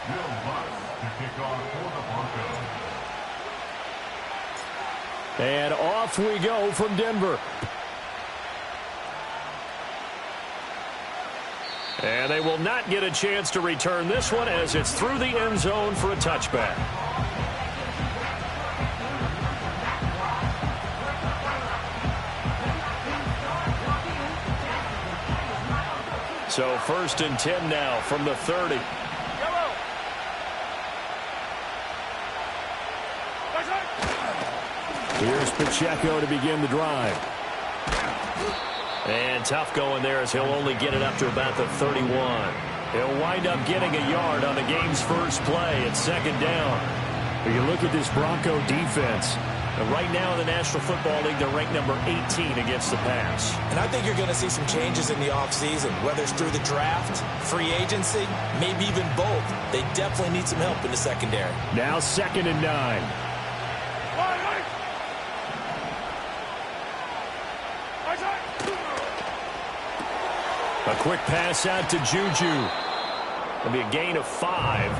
To kick off for the Broncos. And off we go from Denver. And they will not get a chance to return this one as it's through the end zone for a touchback. So 1st and 10 now from the 30. Here's Pacheco to begin the drive. And tough going there as he'll only get it up to about the 31. He'll wind up getting a yard on the game's first play at 2nd down. But you look at this Bronco defense. And right now in the National Football League, they're ranked number 18 against the pass. And I think you're going to see some changes in the offseason, whether it's through the draft, free agency, maybe even both. They definitely need some help in the secondary. Now 2nd and 9. A quick pass out to Juju. It'll be a gain of 5.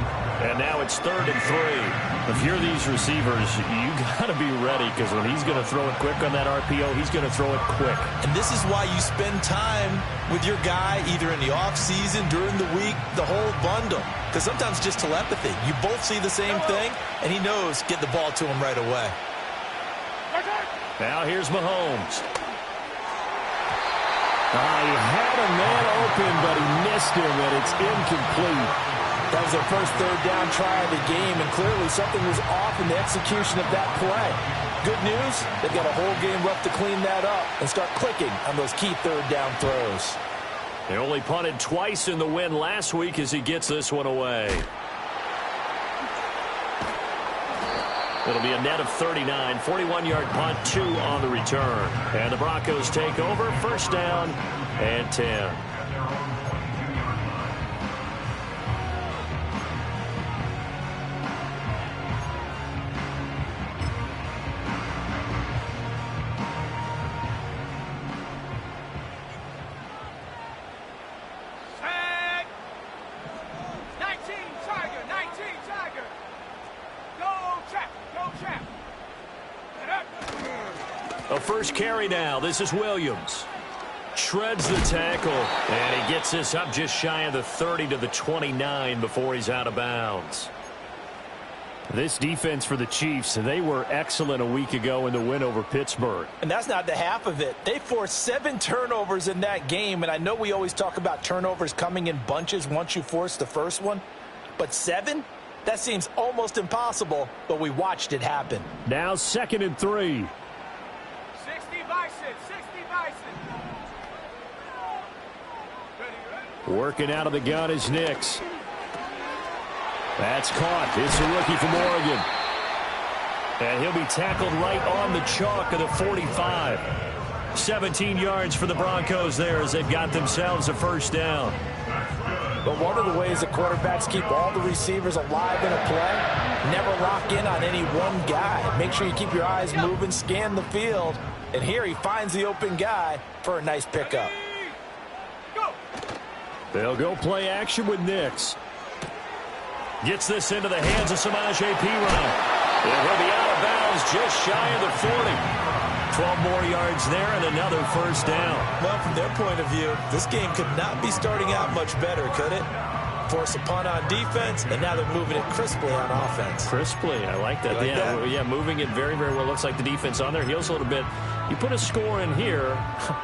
And now it's 3rd and 3. If you're these receivers, you got to be ready because when he's going to throw it quick on that RPO, he's going to throw it quick. And this is why you spend time with your guy either in the offseason, during the week, the whole bundle. Because sometimes just telepathy. You both see the same thing, and he knows get the ball to him right away. Now here's Mahomes. He had a man open, but he missed him, and it's incomplete. That was their first 3rd down try of the game, and clearly something was off in the execution of that play. Good news, they've got a whole game left to clean that up and start clicking on those key 3rd down throws. They only punted twice in the win last week as he gets this one away. It'll be a net of 39, 41-yard punt, 2 on the return. And the Broncos take over, 1st down and 10. A first carry now. This is Williams. Shreds the tackle. And he gets this up just shy of the 30 to the 29 before he's out of bounds. This defense for the Chiefs, they were excellent a week ago in the win over Pittsburgh. And that's not the half of it. They forced 7 turnovers in that game. And I know we always talk about turnovers coming in bunches once you force the first one. But 7? That seems almost impossible, but we watched it happen. Now 2nd and 3. 60 Bison, 60 Bison. Working out of the gun is Nix. That's caught. It's a rookie from Oregon. And he'll be tackled right on the chalk of the 45. 17 yards for the Broncos there as they've got themselves a 1st down. But one of the ways that quarterbacks keep all the receivers alive in a play, never lock in on any one guy. Make sure you keep your eyes moving, scan the field. And here he finds the open guy for a nice pickup. They'll go play action with Nix. Gets this into the hands of Samaje Perine. And he'll be out of bounds just shy of the 40. 12 more yards there and another 1st down. Well, from their point of view, this game could not be starting out much better, could it? Force a punt on defense, and now they're moving it crisply on offense. Crisply, I like that. Yeah, moving it very, very well. Looks like the defense on their heels a little bit. You put a score in here,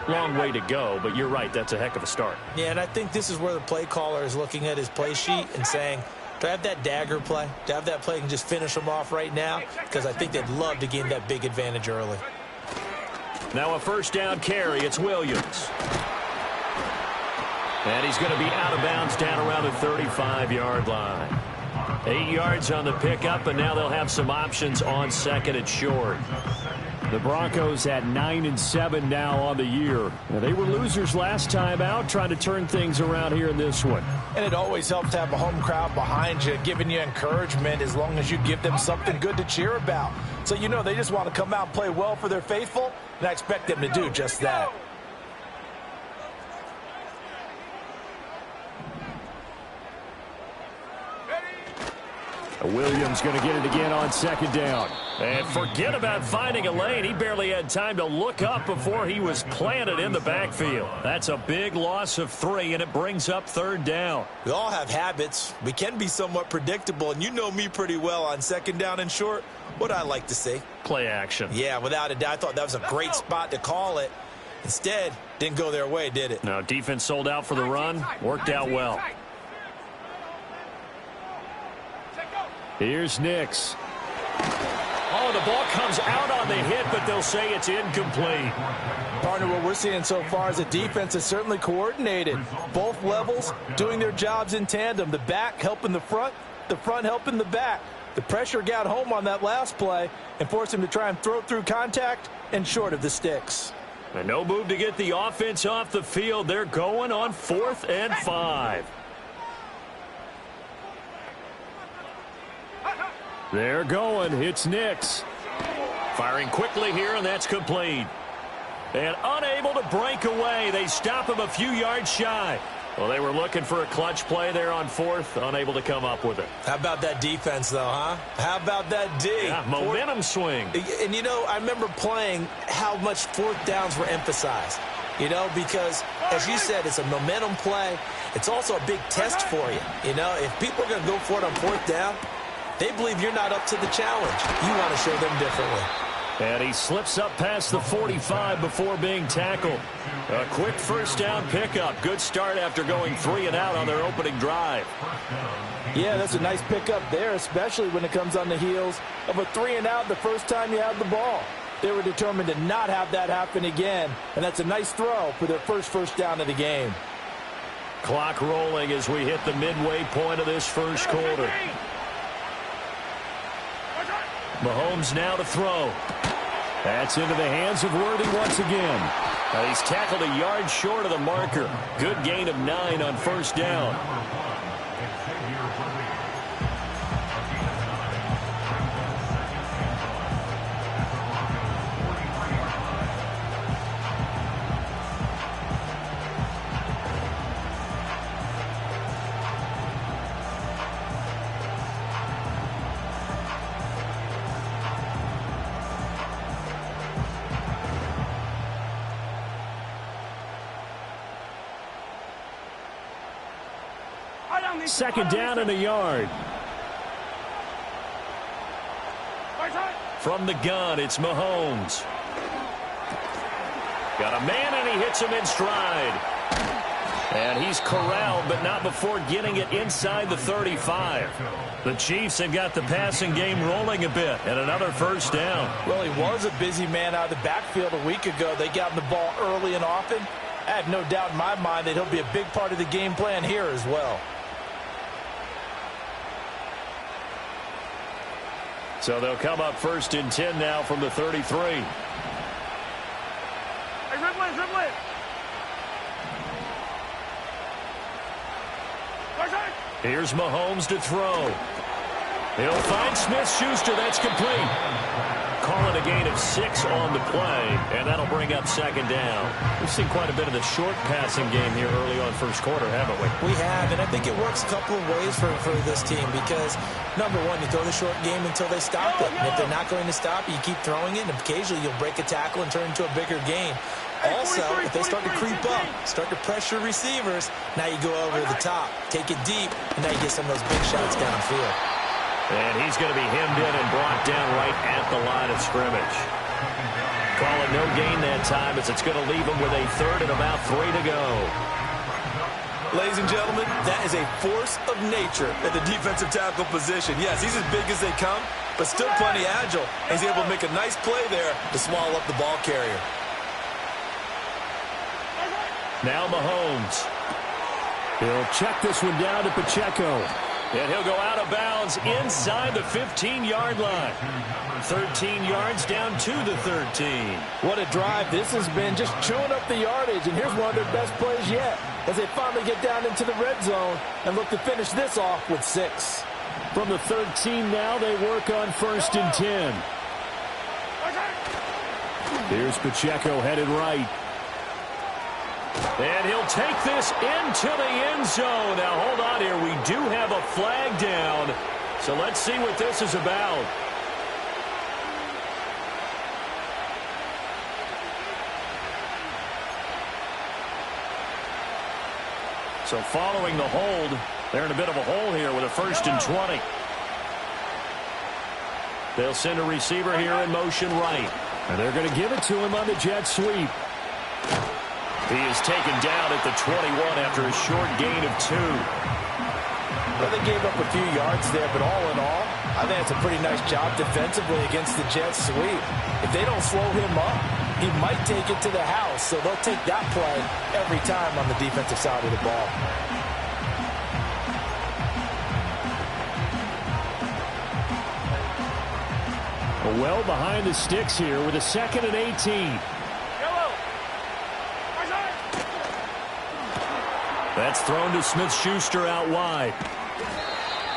long way to go, but you're right, that's a heck of a start. Yeah, and I think this is where the play caller is looking at his play sheet and saying, do I have that dagger play? Do I have that play and just finish them off right now? Because I think they'd love to gain that big advantage early. Now a 1st down carry. It's Williams. And he's going to be out of bounds down around the 35-yard line. 8 yards on the pickup, and now they'll have some options on 2nd and short. The Broncos at 9-7 now on the year. Now, they were losers last time out, trying to turn things around here in this one. And it always helps to have a home crowd behind you, giving you encouragement as long as you give them something good to cheer about. So you know they just want to come out and play well for their faithful, and I expect them to do just that. Williams going to get it again on second down. And forget about finding a lane. He barely had time to look up before he was planted in the backfield. That's a big loss of 3, and it brings up third down. We all have habits. We can be somewhat predictable, and you know me pretty well on second down and short. What I like to see? Play action. Yeah, without a doubt. I thought that was a great spot to call it. Instead, didn't go their way, did it? No, defense sold out for the run. Worked out well. Here's Nix. Oh, the ball comes out on the hit, but they'll say it's incomplete. Partner, what we're seeing so far is the defense is certainly coordinated. Both levels doing their jobs in tandem. The back helping the front helping the back. The pressure got home on that last play and forced him to try and throw through contact and short of the sticks. And no move to get the offense off the field. They're going on 4th and 5. They're going. It's Nix. Firing quickly here, and that's complete. And unable to break away. They stop him a few yards shy. Well, they were looking for a clutch play there on 4th, unable to come up with it. How about that defense, though, huh? How about that D? Yeah, momentum swing. And, you know, I remember playing how much 4th downs were emphasized. You know, because, as you said, it's a momentum play. It's also a big test for you. You know, if people are going to go for it on 4th down, they believe you're not up to the challenge. You want to show them differently. And he slips up past the 45 before being tackled. A quick first down pickup. Good start after going 3 and out on their opening drive. Yeah, that's a nice pickup there, especially when it comes on the heels of a 3 and out the first time you had the ball. They were determined to not have that happen again, and that's a nice throw for their first down of the game. Clock rolling as we hit the midway point of this first quarter. Mahomes now to throw. That's into the hands of Worthy once again. He's tackled a yard short of the marker. Good gain of 9 on first down. Second down and a yard. From the gun, it's Mahomes. Got a man, and he hits him in stride. And he's corralled, but not before getting it inside the 35. The Chiefs have got the passing game rolling a bit, and another first down. Well, he was a busy man out of the backfield a week ago. They got him the ball early and often. I have no doubt in my mind that he'll be a big part of the game plan here as well. So they'll come up 1st and 10 now from the 33. Hey, dribble it. Here's Mahomes to throw. He'll find Smith-Schuster. That's complete. Call it a gain of 6 on the play, and that'll bring up second down. We've seen quite a bit of the short passing game here early on first quarter, haven't we? We have, and I think it works a couple of ways for this team because, number one, you throw the short game until they stop it. And if they're not going to stop it, you keep throwing it, and occasionally you'll break a tackle and turn it into a bigger game. Also, if they start to creep up, start to pressure receivers, now you go over the top, take it deep, and now you get some of those big shots downfield. And he's going to be hemmed in and brought down right at the line of scrimmage. Call it no gain that time as it's going to leave him with a 3rd and about 3 to go. Ladies and gentlemen, that is a force of nature at the defensive tackle position. Yes, he's as big as they come, but still plenty agile. He's able to make a nice play there to swallow up the ball carrier. Now Mahomes. He'll check this one down to Pacheco. And he'll go out of bounds inside the 15-yard line. 13 yards down to the 13. What a drive this has been, just chewing up the yardage. And here's one of their best plays yet as they finally get down into the red zone and look to finish this off with 6. From the 13 now, they work on 1st and 10. Here's Pacheco headed right. And he'll take this into the end zone. Now, hold on here. We do have a flag down. So let's see what this is about. So following the hold, they're in a bit of a hole here with a 1st and 20. They'll send a receiver here in motion right. And they're going to give it to him on the jet sweep. He is taken down at the 21 after a short gain of 2. Well, they gave up a few yards there, but all in all, I think it's a pretty nice job defensively against the jet sweep. If they don't slow him up, he might take it to the house, so they'll take that play every time on the defensive side of the ball. Well behind the sticks here with a 2nd and 18. That's thrown to Smith-Schuster out wide.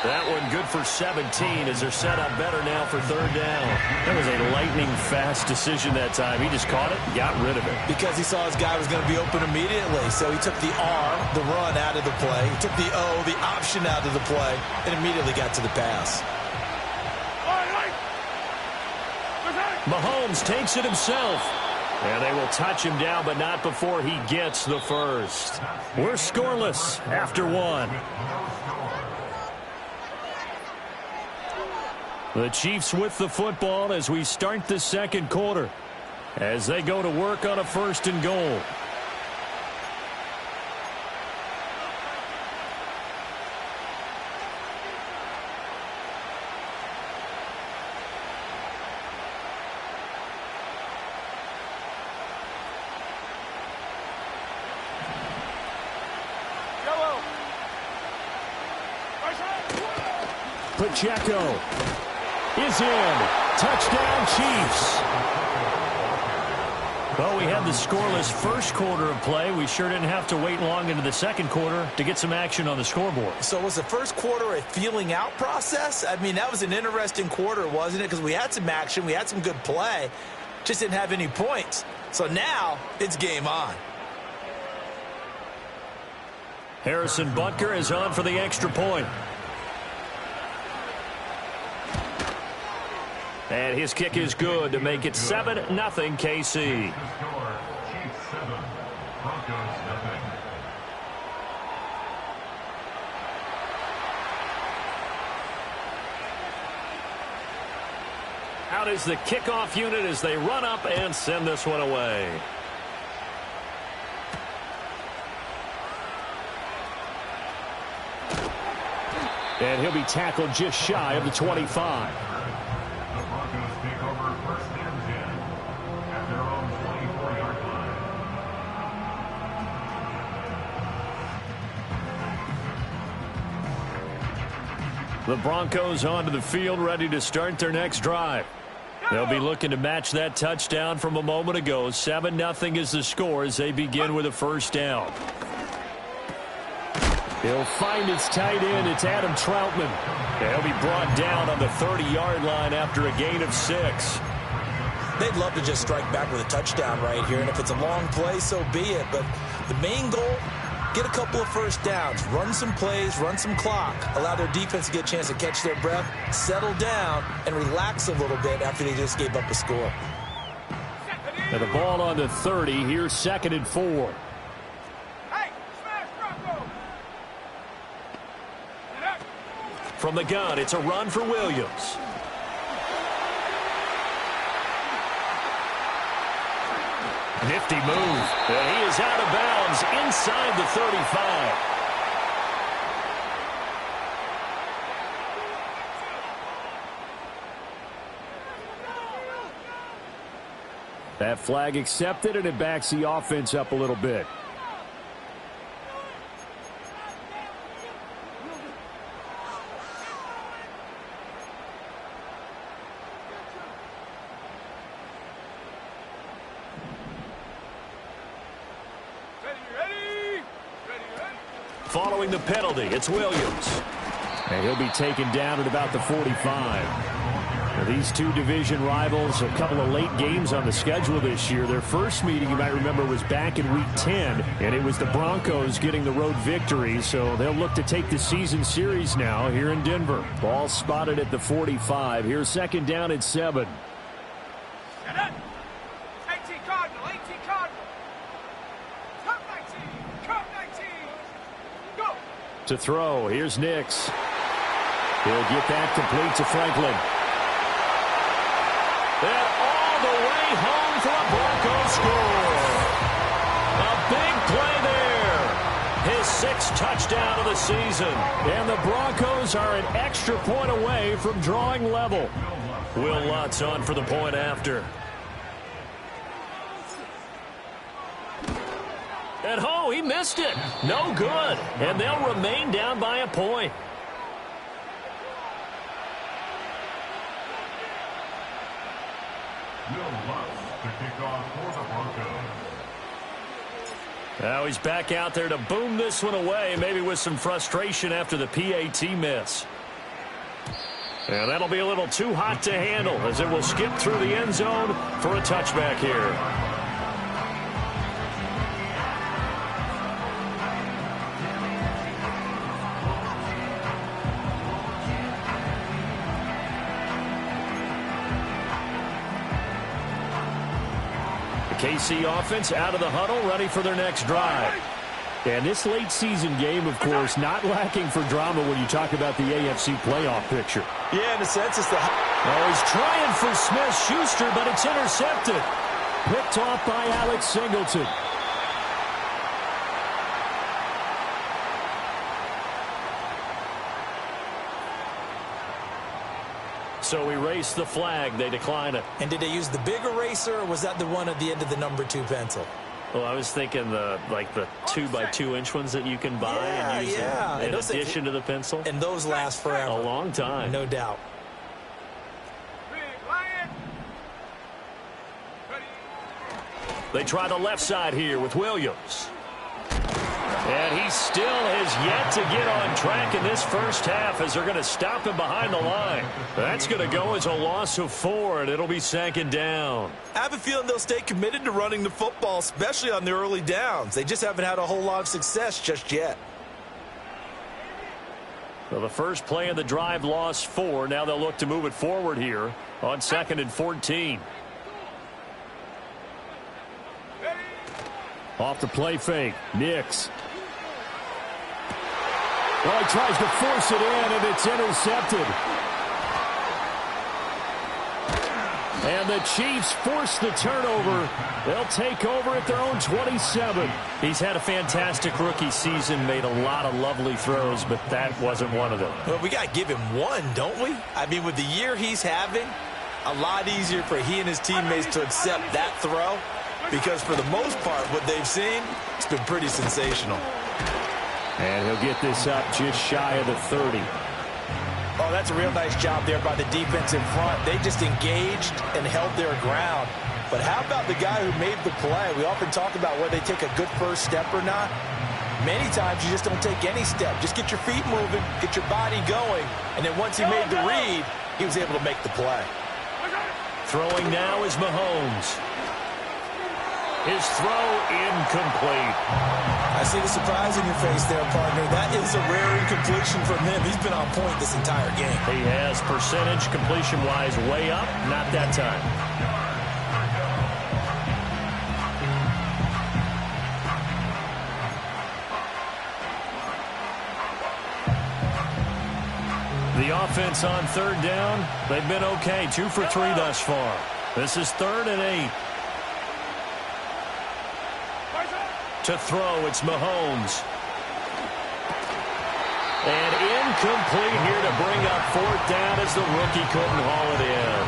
That one good for 17 as they're set up better now for 3rd down. That was a lightning-fast decision that time. He just caught it, got rid of it. Because he saw his guy was going to be open immediately. So he took the R, the run, out of the play. He took the O, the option, out of the play, and immediately got to the pass. Mahomes takes it himself. And they will touch him down, but not before he gets the first. We're scoreless after 1. The Chiefs with the football as we start the 2nd quarter, as they go to work on a 1st and goal. Pacheco is in. Touchdown, Chiefs. Well, we had the scoreless 1st quarter of play. We sure didn't have to wait long into the 2nd quarter to get some action on the scoreboard. So was the 1st quarter a feeling out process? I mean, that was an interesting quarter, wasn't it? Because we had some action, we had some good play, just didn't have any points. So now it's game on. Harrison Butker is on for the extra point. And his kick is good to make it 7-0 KC. Out is the kickoff unit as they run up and send this one away. And he'll be tackled just shy of the 25. The Broncos onto the field, ready to start their next drive. They'll be looking to match that touchdown from a moment ago. 7-0 is the score as they begin with a 1st down. He'll find his tight end. It's Adam Troutman. And he'll be brought down on the 30-yard line after a gain of 6. They'd love to just strike back with a touchdown right here, and if it's a long play, so be it. But the main goal, get a couple of 1st downs, run some plays, run some clock, allow their defense to get a chance to catch their breath, settle down, and relax a little bit after they just gave up a score. And the ball on the 30. Here's 2nd and 4. From the gun, it's a run for Williams. Nifty move. And he is out of bounds inside the 35. That flag accepted, and it backs the offense up a little bit. Following the penalty, it's Williams. And he'll be taken down at about the 45. These two division rivals, a couple of late games on the schedule this year. Their first meeting, you might remember, was back in Week 10, and it was the Broncos getting the road victory, so they'll look to take the season series now here in Denver. Ball spotted at the 45. Here's second down at 7. 18 Cardinal, 18 Cardinal. Come 19, come 19. Go. To throw, here's Nix. He'll get that complete to Franklin. And all the way home for a Broncos score. A big play there. His 6th touchdown of the season. And the Broncos are an extra point away from drawing level. Will Lutz on for the point after. And oh, he missed it. No good. And they'll remain down by a point. To kick off for the Broncos. Now he's back out there to boom this one away, maybe with some frustration after the PAT miss. And that'll be a little too hot to handle as it will skip through the end zone for a touchback here. KC offense out of the huddle, ready for their next drive. And this late season game, of course, not lacking for drama when you talk about the AFC playoff picture. Yeah, in a sense, it's the... Oh, he's trying for Smith-Schuster, but it's intercepted. Picked off by Alex Singleton. So erase the flag. They decline it. And did they use the big eraser, or was that the one at the end of the number 2 pencil? Well, I was thinking the 2x2 inch ones that you can buy and use in addition to the pencil. And those last forever. A long time. No doubt. They try the left side here with Williams. And he still has yet to get on track in this first half as they're going to stop him behind the line. That's going to go as a loss of 4, and it'll be second down. I have a feeling they'll stay committed to running the football, especially on the early downs. They just haven't had a whole lot of success just yet. Well, the first play of the drive lost 4. Now they'll look to move it forward here on 2nd and 14. Off the play fake, Nix. Well, he tries to force it in, and it's intercepted. And the Chiefs force the turnover. They'll take over at their own 27. He's had a fantastic rookie season, made a lot of lovely throws, but that wasn't one of them. Well, we got to give him one, don't we? I mean, with the year he's having, a lot easier for he and his teammates to accept that throw, because for the most part, what they've seen, it's been pretty sensational. And he'll get this up just shy of the 30. Oh, that's a real nice job there by the defense in front. They just engaged and held their ground. But how about the guy who made the play? We often talk about whether they take a good first step or not. Many times you just don't take any step. Just get your feet moving, get your body going, and then once he made the read, he was able to make the play. Throwing now is Mahomes. His throw incomplete. I see the surprise in your face there, partner. That is a rare incompletion from him. He's been on point this entire game. He has percentage completion-wise way up. Not that time. The offense on 3rd down, they've been okay. 2 for 3 thus far. This is 3rd and 8. To throw, it's Mahomes. And incomplete here to bring up 4th down as the rookie couldn't haul it in.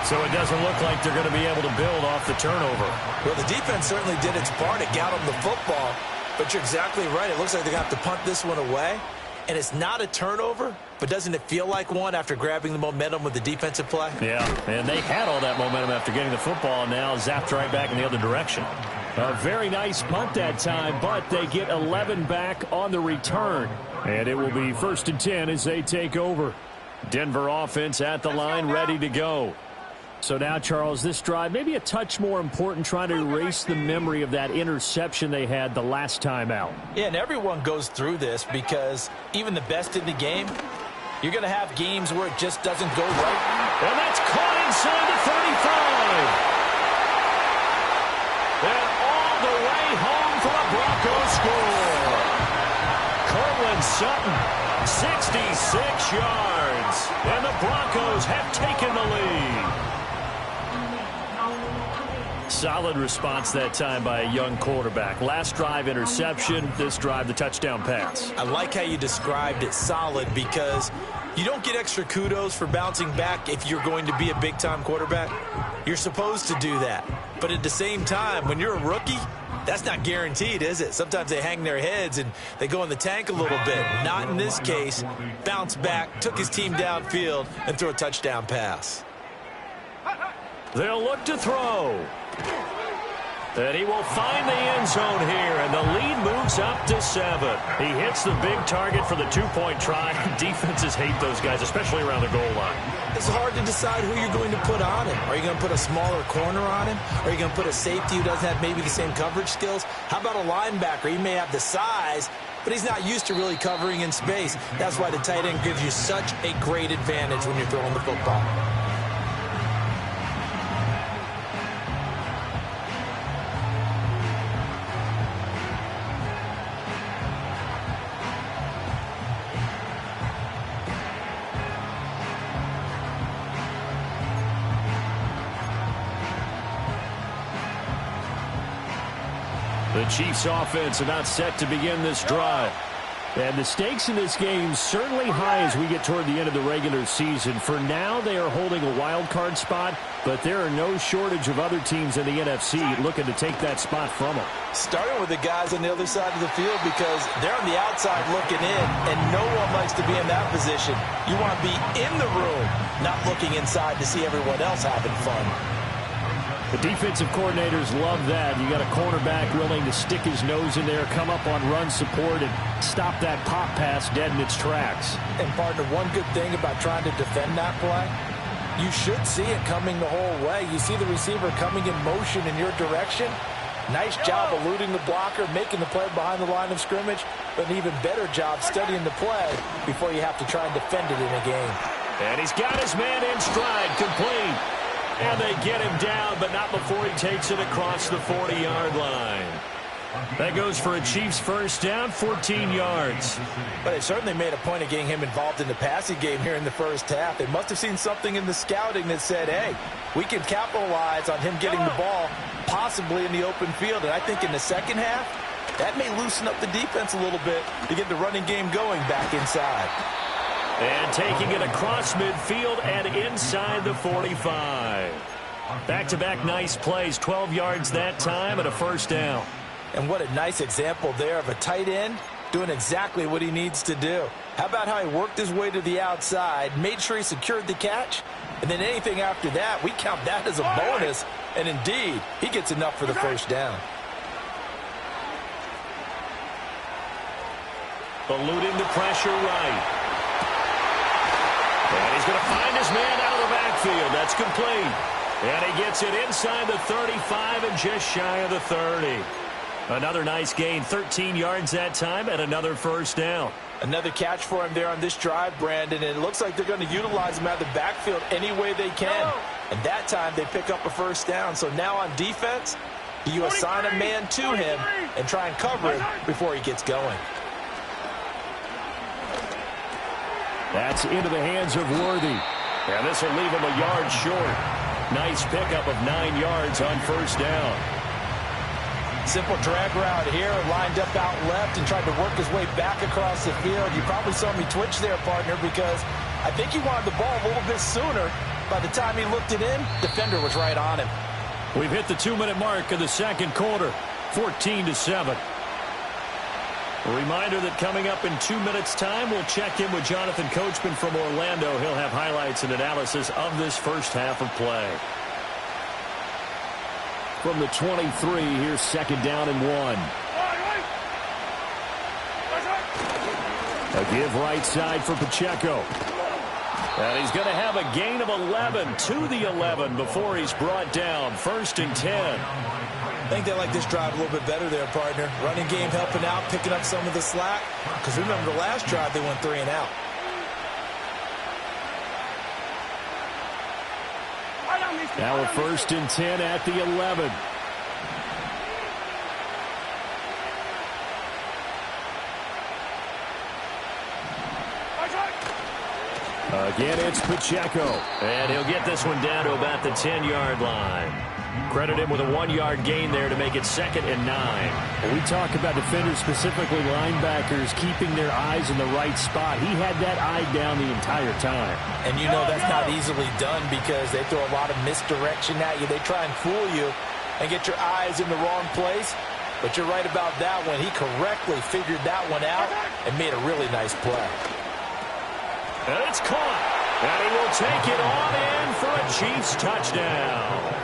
So it doesn't look like they're going to be able to build off the turnover. Well, the defense certainly did its part to get them the football. But you're exactly right. It looks like they're going to have to punt this one away. And it's not a turnover, but doesn't it feel like one after grabbing the momentum with the defensive play? Yeah, and they had all that momentum after getting the football, and now zapped right back in the other direction. A very nice punt that time, but they get 11 back on the return. And it will be 1st and 10 as they take over. Denver offense at the line, ready to go. So now, Charles, this drive maybe a touch more important, trying to erase the memory of that interception they had the last time out. Yeah, and everyone goes through this because even the best in the game, you're going to have games where it just doesn't go right. And that's caught inside the 35. And all the way home for a Broncos score. Cortland Sutton, 66 yards. And the Broncos have taken the lead. Solid response that time by a young quarterback. Last drive, interception. This drive, the touchdown pass. I like how you described it, solid, because you don't get extra kudos for bouncing back if you're going to be a big-time quarterback. You're supposed to do that. But at the same time, when you're a rookie, that's not guaranteed, is it? Sometimes they hang their heads and they go in the tank a little bit. Not in this case. Bounced back, took his team downfield, and threw a touchdown pass. They'll look to throw. And he will find the end zone here, and the lead moves up to 7. He hits the big target for the two-point try. Defenses hate those guys, especially around the goal line. It's hard to decide who you're going to put on him. Are you going to put a smaller corner on him? Are you going to put a safety who doesn't have maybe the same coverage skills? How about a linebacker? He may have the size, but he's not used to really covering in space. That's why the tight end gives you such a great advantage when you're throwing the football. The Chiefs offense about set to begin this drive. And the stakes in this game certainly high as we get toward the end of the regular season. For now, they are holding a wild card spot, but there are no shortage of other teams in the NFC looking to take that spot from them. Starting with the guys on the other side of the field because they're on the outside looking in, and no one likes to be in that position. You want to be in the room, not looking inside to see everyone else having fun. The defensive coordinators love that. You got a cornerback willing to stick his nose in there, come up on run support, and stop that pop pass dead in its tracks. And, partner, one good thing about trying to defend that play, you should see it coming the whole way. You see the receiver coming in motion in your direction. Nice job eluding the blocker, making the play behind the line of scrimmage, but an even better job studying the play before you have to try and defend it in a game. And he's got his man in stride, complete. And they get him down, but not before he takes it across the 40-yard line. That goes for a Chiefs first down, 14 yards. But they certainly made a point of getting him involved in the passing game here in the first half. They must have seen something in the scouting that said, hey, we can capitalize on him getting the ball possibly in the open field. And I think in the second half, that may loosen up the defense a little bit to get the running game going back inside. And taking it across midfield and inside the 45. Back-to-back nice plays, 12 yards that time and a first down. And what a nice example there of a tight end doing exactly what he needs to do. How about how he worked his way to the outside, made sure he secured the catch, and then anything after that, we count that as a bonus. And indeed, he gets enough for the first down. Eluding the pressure right. And he's going to find his man out of the backfield. That's complete. And he gets it inside the 35 and just shy of the 30. Another nice gain, 13 yards that time, and another first down. Another catch for him there on this drive, Brandon, and it looks like they're going to utilize him out of the backfield any way they can. And that time they pick up a first down. So now on defense, you assign a man to him and try and cover him before he gets going. That's into the hands of Worthy. And this will leave him a yard short. Nice pickup of 9 yards on first down. Simple drag route here, lined up out left and tried to work his way back across the field. You probably saw me twitch there, partner, because I think he wanted the ball a little bit sooner. By the time he looked it in, defender was right on him. We've hit the 2-minute mark of the second quarter, 14-7. A reminder that coming up in 2 minutes' time, we'll check in with Jonathan Coachman from Orlando. He'll have highlights and analysis of this first half of play. From the 23, here's second down and 1. A give right side for Pacheco. And he's going to have a gain of 11 to the 11 before he's brought down. 1st and 10. I think they like this drive a little bit better there, partner. Running game helping out, picking up some of the slack. Because remember, the last drive they went 3 and out. Now a 1st and 10 at the 11. Again, it's Pacheco. And he'll get this one down to about the 10-yard line. Credit him with a 1-yard gain there to make it 2nd and 9. When we talk about defenders, specifically linebackers, keeping their eyes in the right spot. He had that eye down the entire time. And you know that's not easily done because they throw a lot of misdirection at you. They try and fool you and get your eyes in the wrong place. But you're right about that one. He correctly figured that one out and made a really nice play. And it's caught. And he will take it on in for a Chiefs touchdown.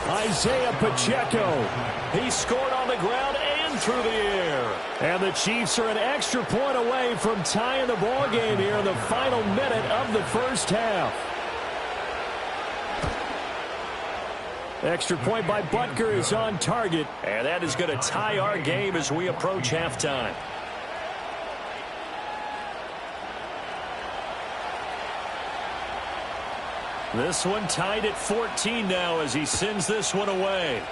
Isaiah Pacheco. He scored on the ground and through the air. And the Chiefs are an extra point away from tying the ball game here in the final minute of the first half. Extra point by Butker is on target. And that is going to tie our game as we approach halftime. This one tied at 14 now as he sends this one away.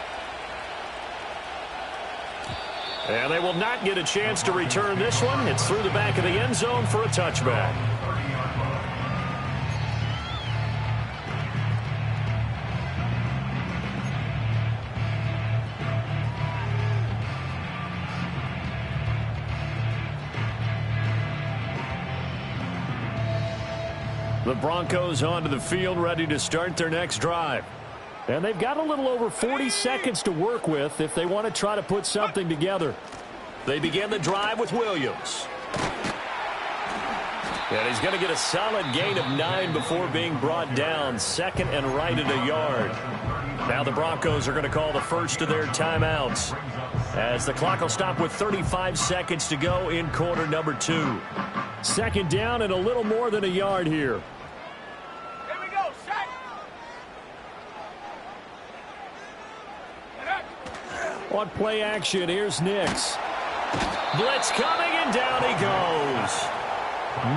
And they will not get a chance to return this one. It's through the back of the end zone for a touchback. The Broncos onto the field, ready to start their next drive. And they've got a little over 40 seconds to work with if they want to try to put something together. They begin the drive with Williams. And he's going to get a solid gain of 9 before being brought down. 2nd and right at a yard. Now the Broncos are going to call the first of their timeouts, as the clock will stop with 35 seconds to go in quarter number 2. 2nd down and a little more than a yard here. Here we go, set. On play action, here's Nix. Blitz coming, and down he goes.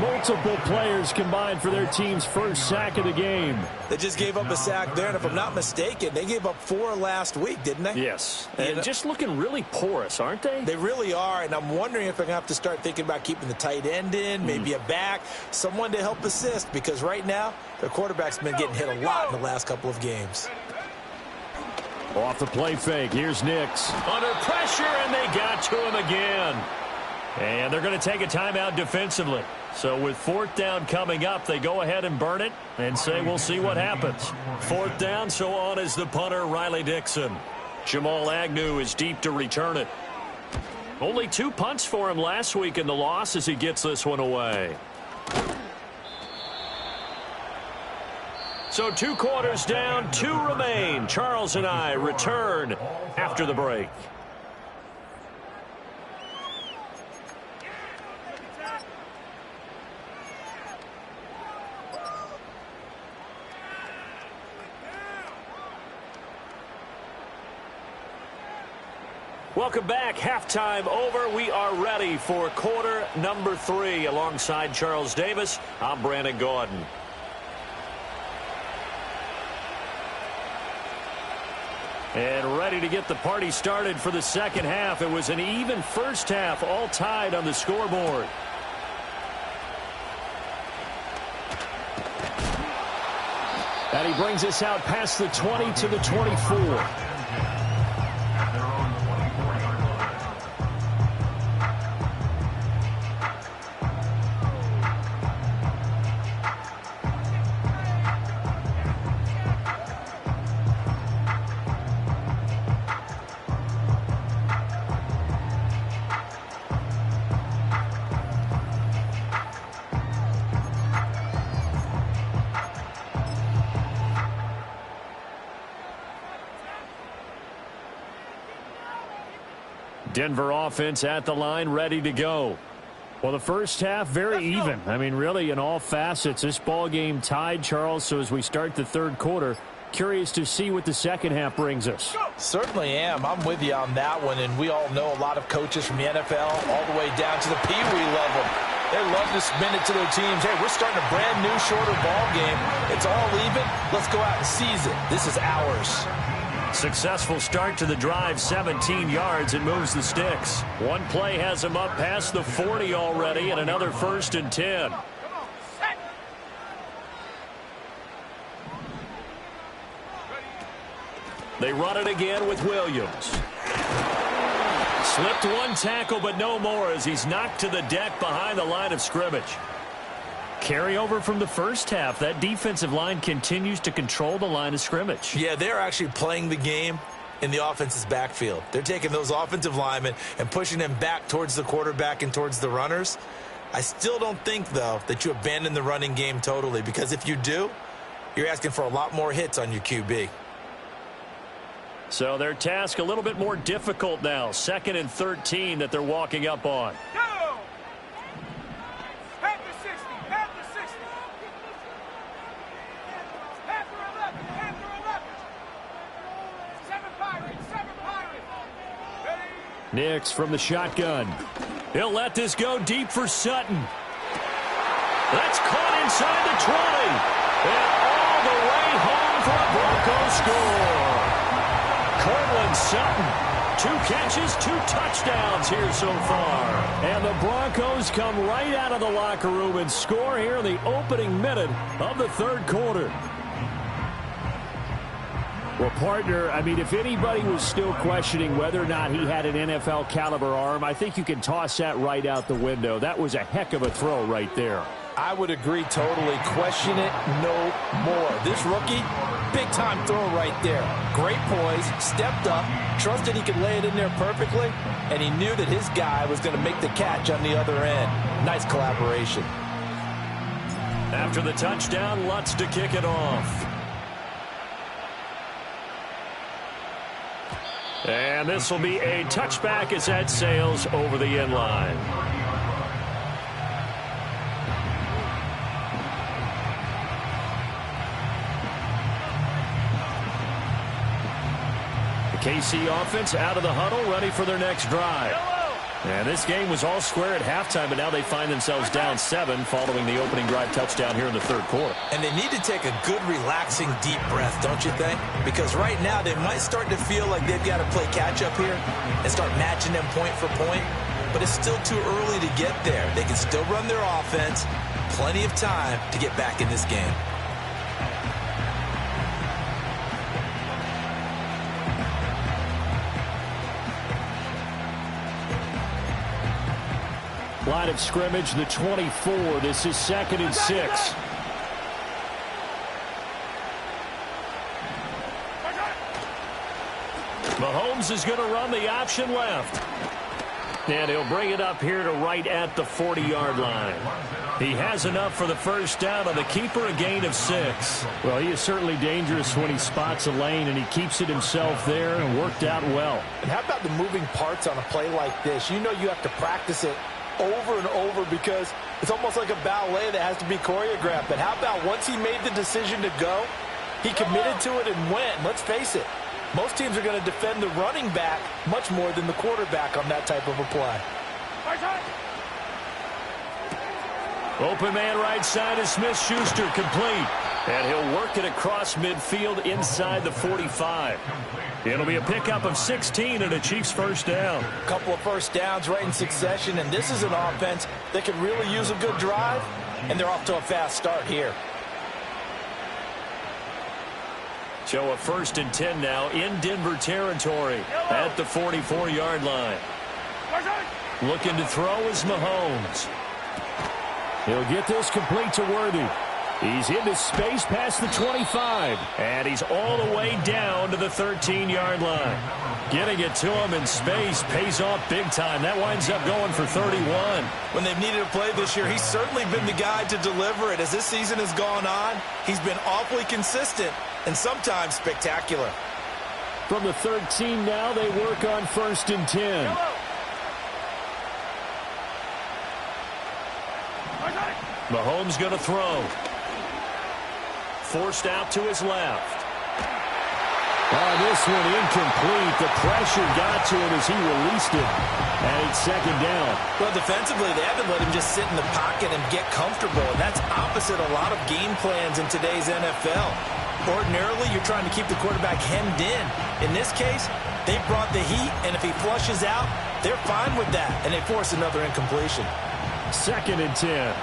Multiple players combined for their team's first sack of the game. They just gave up a sack there, and if I'm not mistaken, they gave up 4 last week, didn't they? Yes, and just looking really porous, aren't they? They really are, and I'm wondering if they're going to have to start thinking about keeping the tight end in, maybe a back, someone to help assist, because right now, their quarterback's been getting hit a lot in the last couple of games. Off the play fake, here's Nix. Under pressure, and they got to him again. And they're going to take a timeout defensively. So with 4th down coming up, they go ahead and burn it and say we'll see what happens. 4th down, so on is the punter, Riley Dixon. Jamal Agnew is deep to return it. Only 2 punts for him last week in the loss as he gets this one away. So 2 quarters down, 2 remain. Charles and I return after the break. Welcome back. Halftime over. We are ready for quarter number 3. Alongside Charles Davis, I'm Brandon Gordon. And ready to get the party started for the second half. It was an even first half, all tied on the scoreboard. And he brings us out past the 20 to the 24. Denver offense at the line, ready to go. Well, the first half, very even. I mean, really, in all facets, this ball game tied, Charles. So as we start the third quarter, curious to see what the second half brings us. Certainly am. I'm with you on that one. And we all know a lot of coaches from the NFL all the way down to the Pee Wee level. They love to spin it to their teams. Hey, we're starting a brand new, shorter ball game. It's all even. Let's go out and seize it. This is ours. Successful start to the drive, 17 yards, and moves the sticks. One play has him up past the 40 already, and another 1st and 10. They run it again with Williams. Slipped one tackle, but no more as he's knocked to the deck behind the line of scrimmage. Carryover from the first half. That defensive line continues to control the line of scrimmage. Yeah, they're actually playing the game in the offense's backfield. They're taking those offensive linemen and pushing them back towards the quarterback and towards the runners. I still don't think, though, that you abandon the running game totally, because if you do, you're asking for a lot more hits on your QB. So their task a little bit more difficult now. 2nd and 13 that they're walking up on. Nix from the shotgun. He'll let this go deep for Sutton. That's caught inside the 20. And all the way home for a Broncos score. Cortland Sutton, 2 catches, 2 touchdowns here so far. And the Broncos come right out of the locker room and score here in the opening minute of the third quarter. Well, partner, I mean, if anybody was still questioning whether or not he had an NFL caliber arm, I think you can toss that right out the window. That was a heck of a throw right there. I would agree totally. Question it no more. This rookie, big-time throw right there. Great poise, stepped up, trusted he could lay it in there perfectly, and he knew that his guy was going to make the catch on the other end. Nice collaboration. After the touchdown, Lutz to kick it off. And this will be a touchback as that sails over the end line. The KC offense out of the huddle, ready for their next drive. And this game was all square at halftime, but now they find themselves down 7 following the opening drive touchdown here in the third quarter. And they need to take a good, relaxing, deep breath, don't you think? Because right now they might start to feel like they've got to play catch-up here and start matching them point for point. But it's still too early to get there. They can still run their offense. Plenty of time to get back in this game. Line of scrimmage, the 24. This is 2nd and 6. Mahomes is going to run the option left. And he'll bring it up here to right at the 40-yard line. He has enough for the first down on the keeper, a gain of 6. Well, he is certainly dangerous when he spots a lane, and he keeps it himself there and worked out well. And how about the moving parts on a play like this? You know you have to practice it over and over because it's almost like a ballet that has to be choreographed. But how about once he made the decision to go, he committed to it and went. Let's face it, most teams are going to defend the running back much more than the quarterback on that type of a play. Open man right side is Smith-Schuster, complete. And he'll work it across midfield inside the 45. It'll be a pickup of 16 and a Chiefs first down. A couple of first downs right in succession, and this is an offense that could really use a good drive, and they're off to a fast start here. So a 1st and 10 now in Denver territory at the 44-yard line. Looking to throw is Mahomes. He'll get this complete to Worthy. He's into space past the 25. And he's all the way down to the 13-yard line. Getting it to him in space pays off big time. That winds up going for 31. When they've needed a play this year, he's certainly been the guy to deliver it. As this season has gone on, he's been awfully consistent and sometimes spectacular. From the 13 now, they work on 1st and 10. Mahomes going to throw. Forced out to his left. Oh, this one incomplete. The pressure got to him as he released it. And it's second down. Well, defensively, they haven't let him just sit in the pocket and get comfortable. And that's opposite a lot of game plans in today's NFL. Ordinarily, you're trying to keep the quarterback hemmed in. In this case, they brought the heat, and if he flushes out, they're fine with that. And they force another incompletion. Second and 10.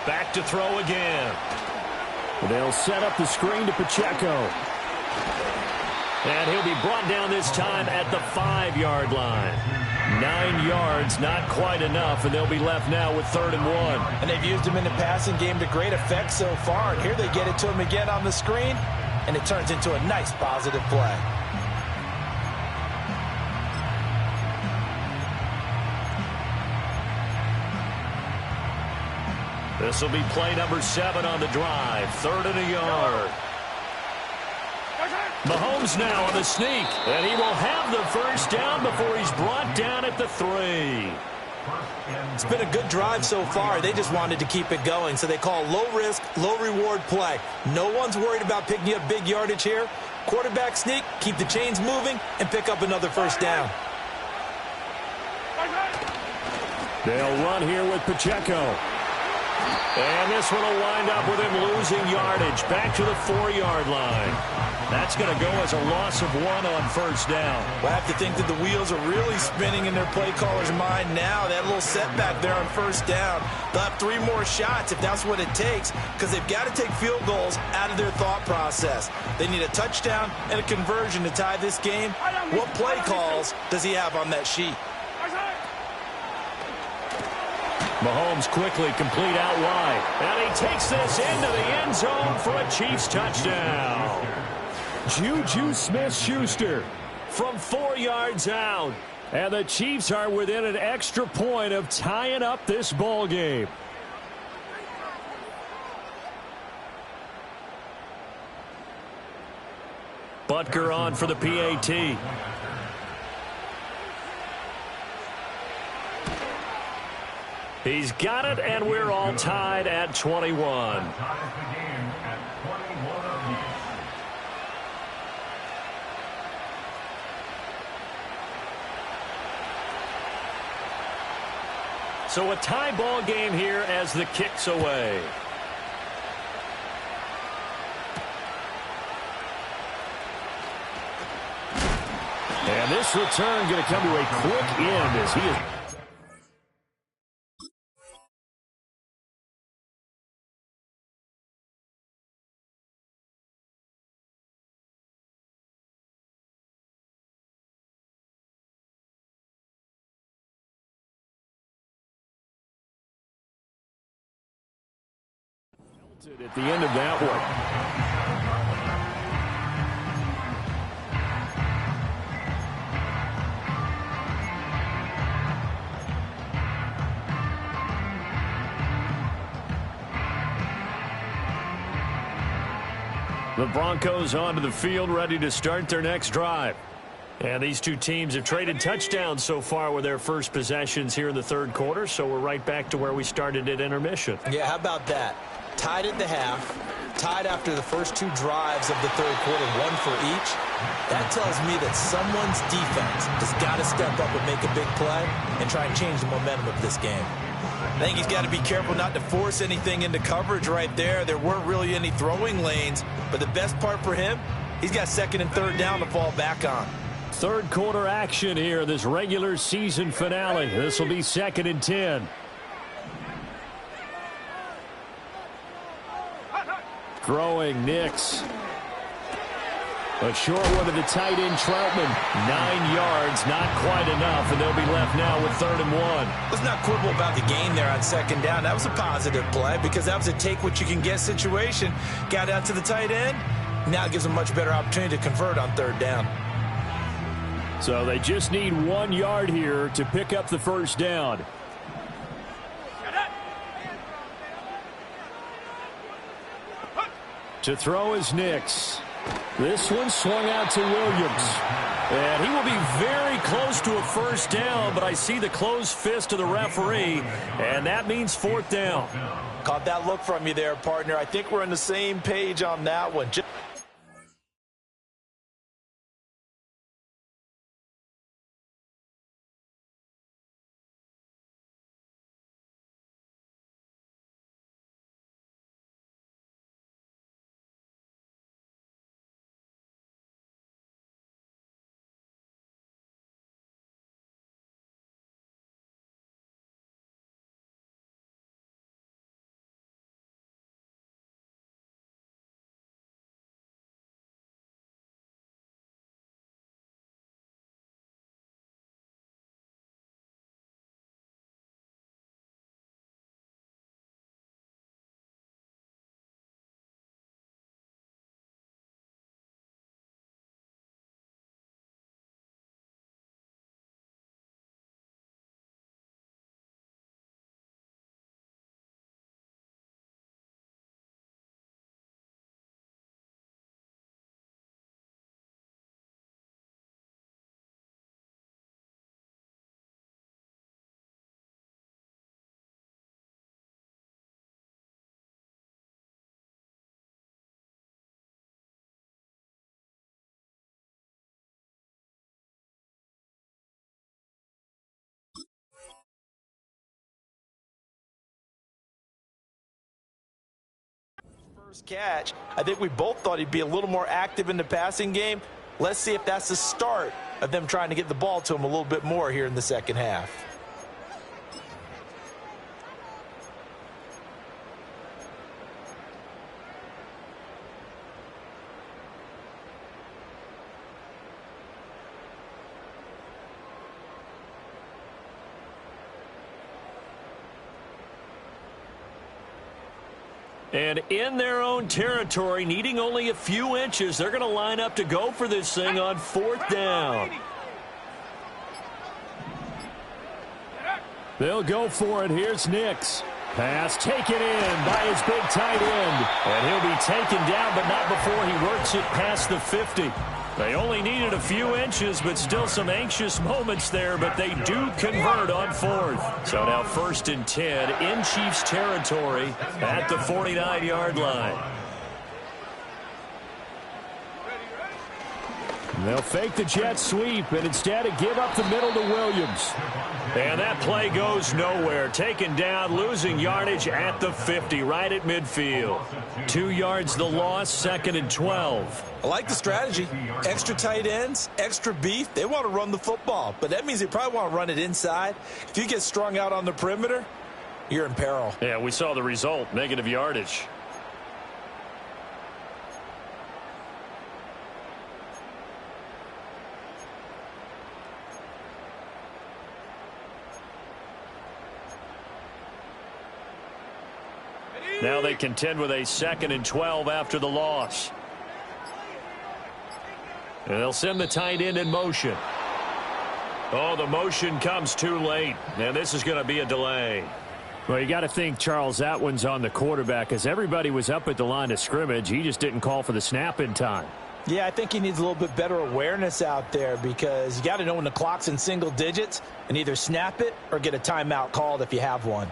Back to throw again. They'll set up the screen to Pacheco. And he'll be brought down this time at the 5-yard line. 9 yards, not quite enough, and they'll be left now with 3rd and 1. And they've used him in the passing game to great effect so far. And here they get it to him again on the screen, and it turns into a nice positive play. This will be play number 7 on the drive. 3rd and a yard. Mahomes now on the sneak, and he will have the first down before he's brought down at the 3. It's been a good drive so far. They just wanted to keep it going, so they call low-risk, low-reward play. No one's worried about picking up big yardage here. Quarterback sneak, keep the chains moving, and pick up another first down. They'll run here with Pacheco. And this one will wind up with him losing yardage back to the 4-yard line. That's going to go as a loss of 1 on first down. Well, I have to think that the wheels are really spinning in their play caller's mind now. That little setback there on first down. They'll have 3 more shots if that's what it takes, because they've got to take field goals out of their thought process. They need a touchdown and a conversion to tie this game. What play calls does he have on that sheet? Mahomes quickly complete out wide. And he takes this into the end zone for a Chiefs touchdown. Juju Smith-Schuster from 4 yards out. And the Chiefs are within an extra point of tying up this ball game. Butker on for the PAT. He's got it, and we're all tied at 21. So a tie ball game here as the kick's away. And this return going to come to a quick end as he is... at the end of that one. The Broncos onto the field, ready to start their next drive. And these two teams have traded touchdowns so far with their first possessions here in the 3rd quarter, so we're right back to where we started at intermission. Yeah, how about that? Tied at the half, tied after the first 2 drives of the 3rd quarter, 1 for each. That tells me that someone's defense has got to step up and make a big play and try and change the momentum of this game. I think he's got to be careful not to force anything into coverage right there. There weren't really any throwing lanes, but the best part for him, he's got 2nd and 3rd down to fall back on. 3rd quarter action here, this regular season finale. This will be 2nd and 10. Throwing Nix. A short one to the tight end, Troutman. 9 yards, not quite enough, and they'll be left now with 3rd and 1. Let's not quibble about the gain there on 2nd down. That was a positive play because that was a take-what-you-can-get situation. Got out to the tight end. Now it gives them a much better opportunity to convert on 3rd down. So they just need 1 yard here to pick up the first down. To throw is Nix. This one swung out to Williams. And he will be very close to a first down, but I see the closed fist of the referee, and that means fourth down. Caught that look from you there, partner. I think we're on the same page on that one. First catch, I think we both thought he'd be a little more active in the passing game. Let's see if that's the start of them trying to get the ball to him a little bit more here in the second half. And in their own territory, needing only a few inches, they're going to line up to go for this thing on fourth down. They'll go for it. Here's Nix. Pass taken in by his big tight end. And he'll be taken down, but not before he works it past the 50. They only needed a few inches, but still some anxious moments there, but they do convert on fourth. So now 1st and 10 in Chiefs territory at the 49-yard line. They'll fake the jet sweep and instead give up the middle to Williams. And that play goes nowhere. Taken down, losing yardage at the 50, right at midfield. 2 yards the loss, 2nd and 12. I like the strategy. Extra tight ends, extra beef. They want to run the football, but that means they probably want to run it inside. If you get strung out on the perimeter, you're in peril. Yeah, we saw the result, negative yardage. Now they contend with a 2nd and 12 after the loss. And they'll send the tight end in motion. Oh, the motion comes too late. And this is going to be a delay. Well, you got to think, Charles, that one's on the quarterback, as everybody was up at the line of scrimmage. He just didn't call for the snap in time. Yeah, I think he needs a little bit better awareness out there, because you got to know when the clock's in single digits and either snap it or get a timeout called if you have one.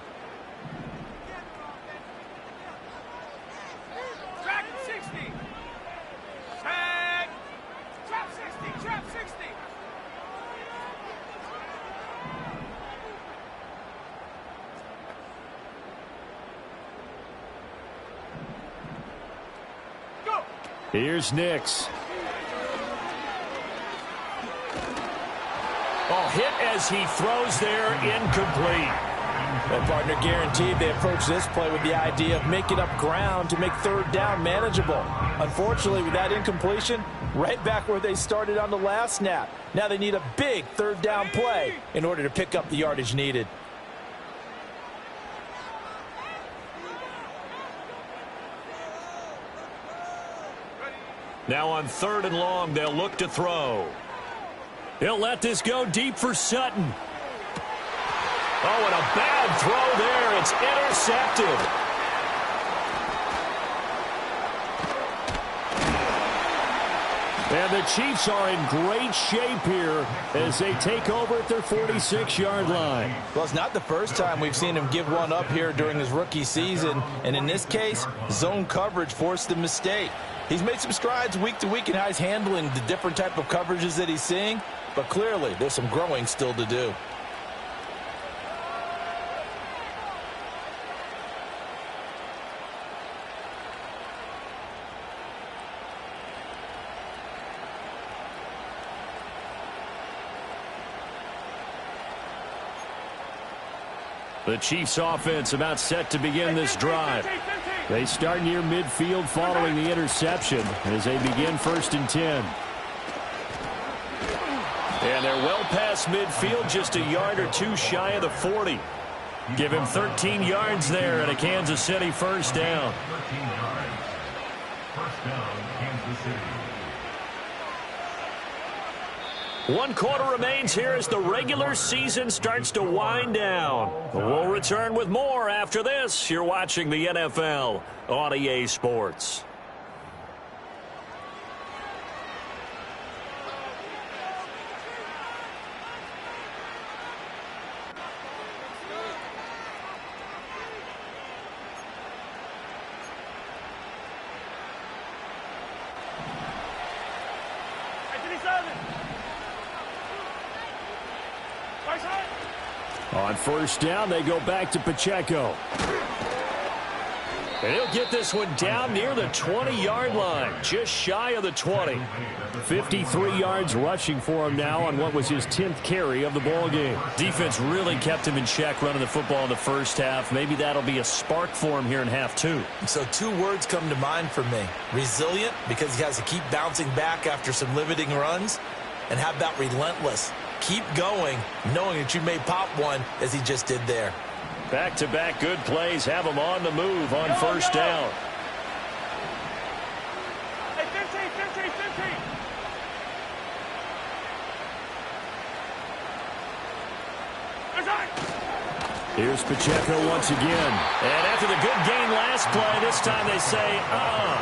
Here's Nix. Oh, hit as he throws there, incomplete. Well, partner, guaranteed they approach this play with the idea of making up ground to make 3rd down manageable. Unfortunately, with that incompletion, right back where they started on the last snap. Now they need a big 3rd down play in order to pick up the yardage needed. Now on 3rd and long, they'll look to throw. He'll let this go deep for Sutton. Oh, and a bad throw there. It's intercepted. And the Chiefs are in great shape here as they take over at their 46-yard line. Well, it's not the first time we've seen him give one up here during his rookie season. And in this case, zone coverage forced the mistake. He's made some strides week to week in how he's handling the different type of coverages that he's seeing. But clearly, there's some growing still to do. The Chiefs offense about set to begin this drive. They start near midfield following the interception as they begin 1st and 10. And they're well past midfield, just a yard or two shy of the 40. Give him 13 yards there and a Kansas City first down. 13 yards. First down, Kansas City. 1 quarter remains here as the regular season starts to wind down. We'll return with more after this. You're watching the NFL on EA Sports. On first down, they go back to Pacheco. And he'll get this one down near the 20-yard line, just shy of the 20. 53 yards rushing for him now on what was his 10th carry of the ball game. Defense really kept him in check running the football in the first half. Maybe that'll be a spark for him here in half 2. So 2 words come to mind for me. Resilient, because he has to keep bouncing back after some limiting runs. And how about relentless? Keep going, knowing that you may pop one, as he just did there. Back-to-back good plays have him on the move on first down. Hey, 15, 15, 15. Here's Pacheco once again. And after the good gain last play, this time they say,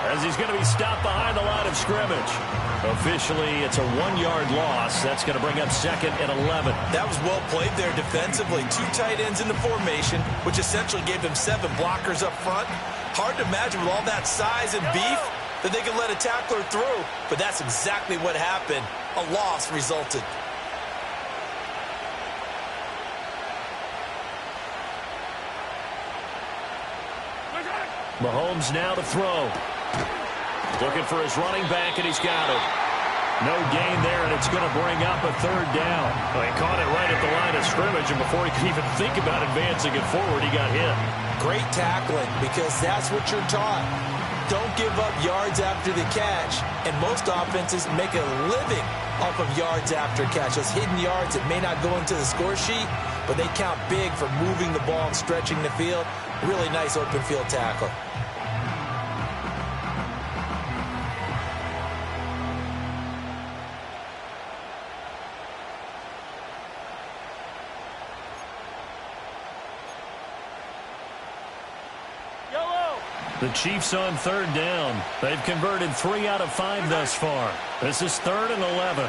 as he's going to be stopped behind the line of scrimmage. Officially, it's a 1-yard loss. That's going to bring up 2nd and 11. That was well played there defensively. 2 tight ends in the formation, which essentially gave them 7 blockers up front. Hard to imagine with all that size and beef that they could let a tackler through, but that's exactly what happened. A loss resulted. Mahomes now to throw. Looking for his running back, and he's got it. No gain there, and it's going to bring up a 3rd down. Well, he caught it right at the line of scrimmage, and before he could even think about advancing it forward, he got hit. Great tackling, because that's what you're taught. Don't give up yards after the catch, and most offenses make a living off of yards after catch. Those hidden yards that may not go into the score sheet, but they count big for moving the ball and stretching the field. Really nice open field tackle. The Chiefs on 3rd down. They've converted 3 out of 5 thus far. This is 3rd and 11.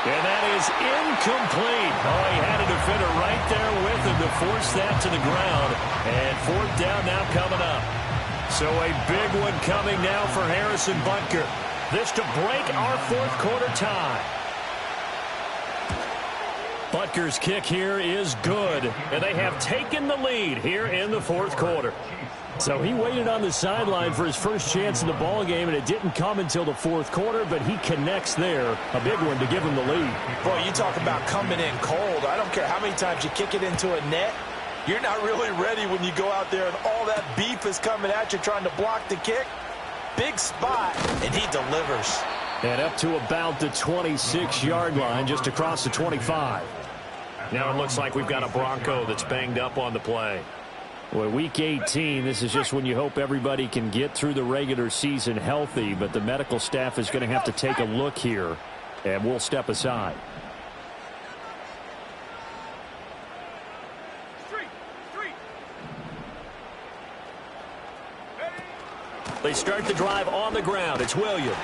And that is incomplete. Oh, he had a defender right there with him to force that to the ground. And 4th down now coming up. So a big one coming now for Harrison Butker. This to break our 4th quarter tie. Butker's kick here is good, and they have taken the lead here in the 4th quarter. So he waited on the sideline for his first chance in the ball game, and it didn't come until the 4th quarter, but he connects there. A big one to give him the lead. Boy, you talk about coming in cold. I don't care how many times you kick it into a net. You're not really ready when you go out there and all that beef is coming at you trying to block the kick. Big spot, and he delivers. And up to about the 26-yard line, just across the 25. Now it looks like we've got a Bronco that's banged up on the play. Well, Week 18, this is just when you hope everybody can get through the regular season healthy, but the medical staff is going to have to take a look here, and we'll step aside. They start the drive on the ground. It's Williams.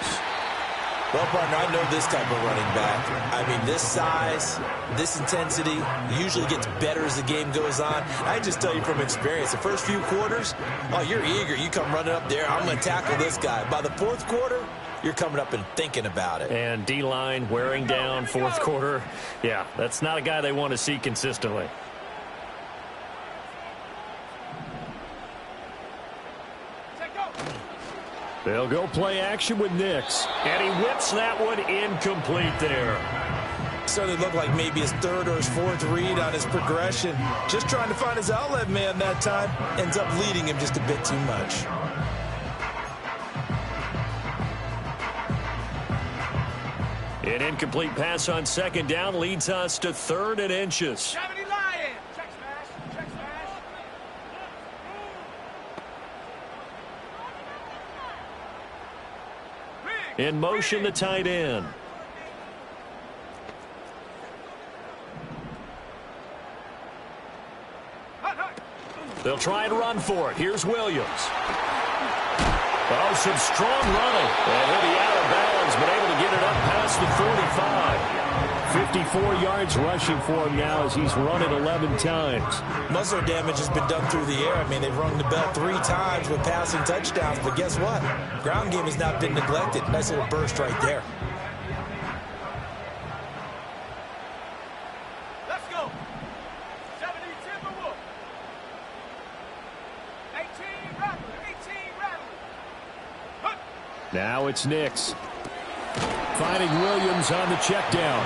Well, partner, I know this type of running back. I mean, this size, this intensity usually gets better as the game goes on. I just tell you from experience, the first few quarters, oh, you're eager. You come running up there, I'm going to tackle this guy. By the fourth quarter, you're coming up and thinking about it. And D-line wearing down fourth quarter. Yeah, that's not a guy they want to see consistently. They'll go play action with Nix. And he whips that one incomplete there. Certainly looked like maybe his third or his fourth read on his progression. Just trying to find his outlet man that time. Ends up leading him just a bit too much. An incomplete pass on second down leads us to 3rd and inches. In motion, the tight end. They'll try and run for it. Here's Williams. Oh, some strong running. And he'll be out of bounds, but able to get it up past the 45. 54 yards rushing for him now as he's run it 11 times. Muscle damage has been done through the air. I mean, they've rung the bell 3 times with passing touchdowns, but guess what? Ground game has not been neglected. Nice little burst right there. Let's go. 70 Timberwolves. 18 Rattlers. 18 Rattlers. Now it's Nix. Finding Williams on the check down.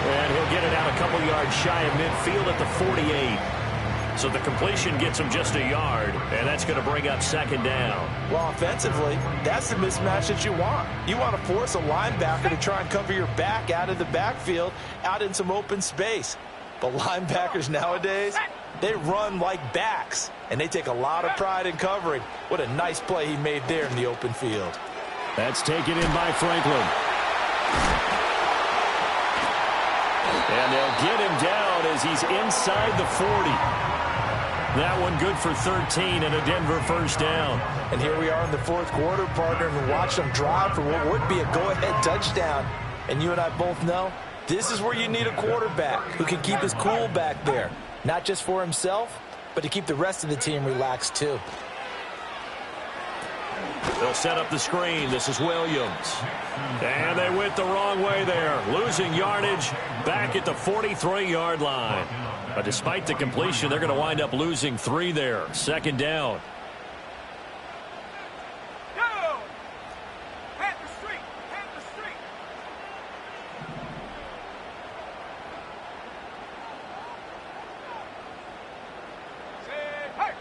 And he'll get it out a couple yards shy of midfield at the 48. So the completion gets him just a yard, and that's going to bring up 2nd down. Well, offensively, that's the mismatch that you want. You want to force a linebacker to try and cover your back out of the backfield, out in some open space. But linebackers nowadays, they run like backs, and they take a lot of pride in covering. What a nice play he made there in the open field. That's taken in by Franklin. And they'll get him down as he's inside the 40. That one good for 13 and a Denver 1st down. And here we are in the 4th quarter, partner, and watch them drive for what would be a go-ahead touchdown. And you and I both know this is where you need a quarterback who can keep his cool back there. Not just for himself, but to keep the rest of the team relaxed too. They'll set up the screen. This is Williams. And they went the wrong way there. Losing yardage back at the 43-yard line. But despite the completion, they're going to wind up losing 3 there. 2nd down. Go! Head the street! Head the street! Say, hey!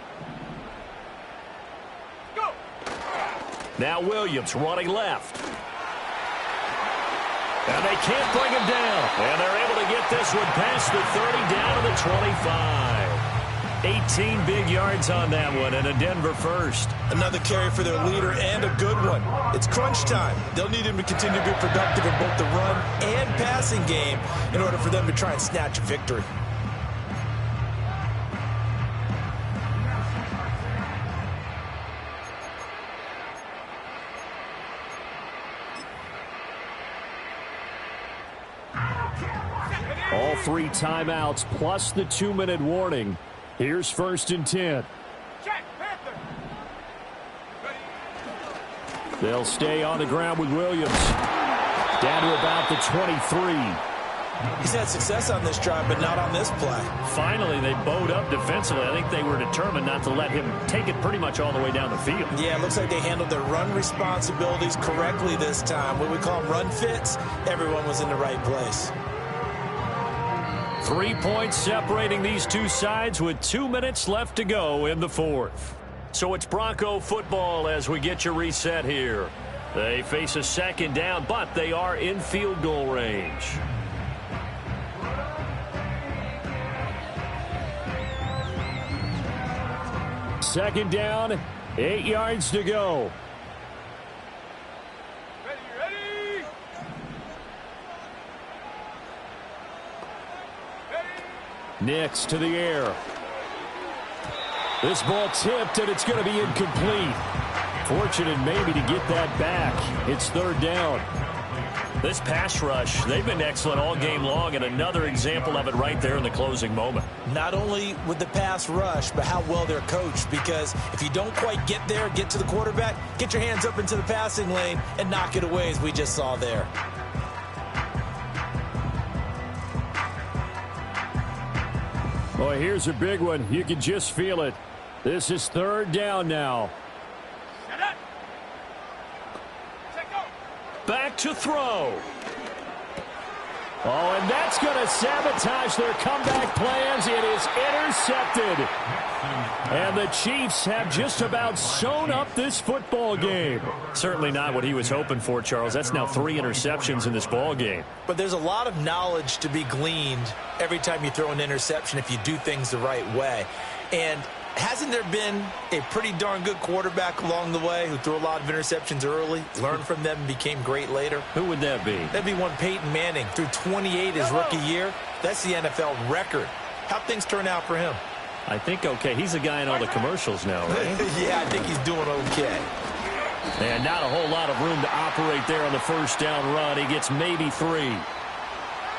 Go! Now Williams running left. And they can't bring him down. And they're able to get this one past the 30 down to the 25. 18 big yards on that one and a Denver 1st. Another carry for their leader and a good one. It's crunch time. They'll need him to continue to be productive in both the run and passing game in order for them to try and snatch a victory. All 3 timeouts plus the 2-minute warning. Here's 1st and 10. Check, Panther! They'll stay on the ground with Williams. Down to about the 23. He's had success on this drive, but not on this play. Finally, they bowed up defensively. I think they were determined not to let him take it pretty much all the way down the field. Yeah, it looks like they handled their run responsibilities correctly this time. What we call them run fits, everyone was in the right place. 3 points separating these two sides with 2 minutes left to go in the 4th. So it's Bronco football as we get you reset here. They face a 2nd down, but they are in field goal range. Second down, 8 yards to go. Ready! Nix to the air. This ball tipped, and it's going to be incomplete. Fortunate maybe to get that back. It's third down. This pass rush, they've been excellent all game long, and another example of it right there in the closing moment. Not only with the pass rush, but how well they're coached, because if you don't quite get there, get to the quarterback, get your hands up into the passing lane and knock it away, as we just saw there. Boy, here's a big one. You can just feel it. This is third down now. Back to throw. Oh, and that's going to sabotage their comeback plans. It is intercepted. And the Chiefs have just about sewn up this football game. Certainly not what he was hoping for, Charles. That's now 3 interceptions in this ball game. But there's a lot of knowledge to be gleaned every time you throw an interception if you do things the right way. And hasn't there been a pretty darn good quarterback along the way who threw a lot of interceptions early, learned from them, and became great later? Who would that be? That'd be one Peyton Manning. Threw 28 his rookie year. That's the NFL record. How'd things turn out for him? I think okay. He's the guy in all the commercials now, right? Yeah, I think he's doing okay. And not a whole lot of room to operate there on the first down run. He gets maybe 3.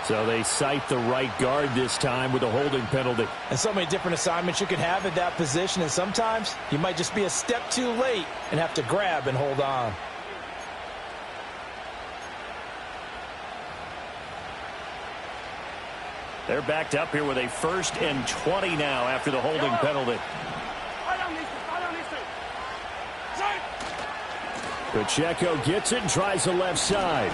So they cite the right guard this time with a holding penalty. And so many different assignments you can have at that position, and sometimes you might just be a step too late and have to grab and hold on. They're backed up here with a 1st and 20 now after the holding penalty. Pacheco gets it and tries the left side.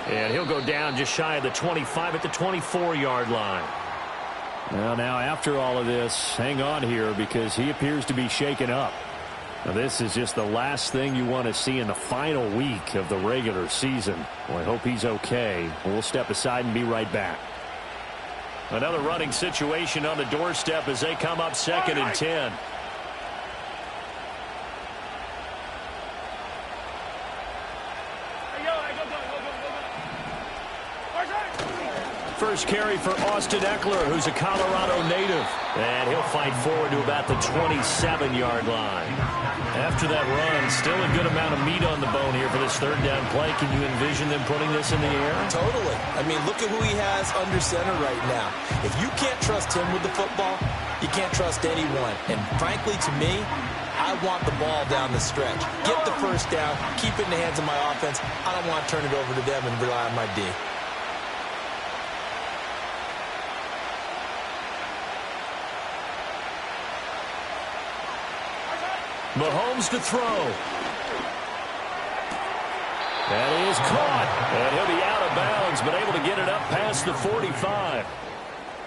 And he'll go down just shy of the 25 at the 24-yard line. Well, now after all of this, hang on here because he appears to be shaken up. Now, this is just the last thing you want to see in the final week of the regular season. Well, I hope he's okay. We'll step aside and be right back. Another running situation on the doorstep as they come up 2nd and 10. First carry for Austin Eckler, who's a Colorado native. And he'll fight forward to about the 27-yard line. After that run, still a good amount of meat on the bone here for this third down play. Can you envision them putting this in the air? Totally. I mean, look at who he has under center right now. If you can't trust him with the football, you can't trust anyone. And frankly, to me, I want the ball down the stretch. Get the first down, keep it in the hands of my offense. I don't want to turn it over to them and rely on my D. Mahomes to throw. That is caught. And he'll be out of bounds, but able to get it up past the 45.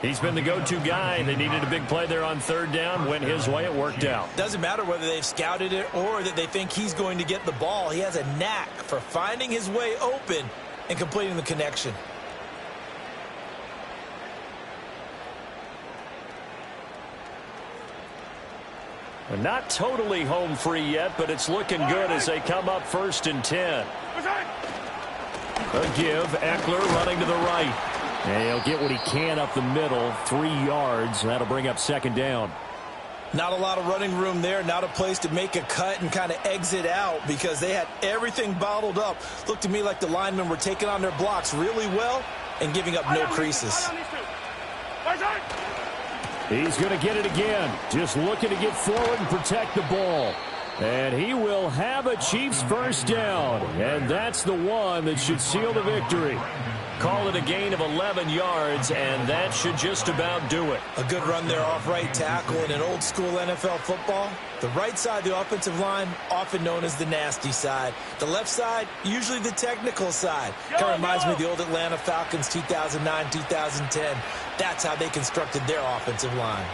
He's been the go-to guy. They needed a big play there on third down. Went his way. It worked out. Doesn't matter whether they've scouted it or that they think he's going to get the ball. He has a knack for finding his way open and completing the connection. Not totally home free yet, but it's looking good as they come up 1st and 10. A give. Eckler running to the right. And he'll get what he can up the middle. 3 yards. That'll bring up 2nd down. Not a lot of running room there. Not a place to make a cut and kind of exit out because they had everything bottled up. Looked to me like the linemen were taking on their blocks really well and giving up no creases. He's going to get it again. Just looking to get forward and protect the ball. And he will have a Chiefs first down. And that's the one that should seal the victory. Call it a gain of 11 yards, and that should just about do it. A good run there off right tackle in an old school NFL football. The right side, the offensive line, often known as the nasty side. The left side, usually the technical side. Kind of reminds me of the old Atlanta Falcons 2009-2010. That's how they constructed their offensive line.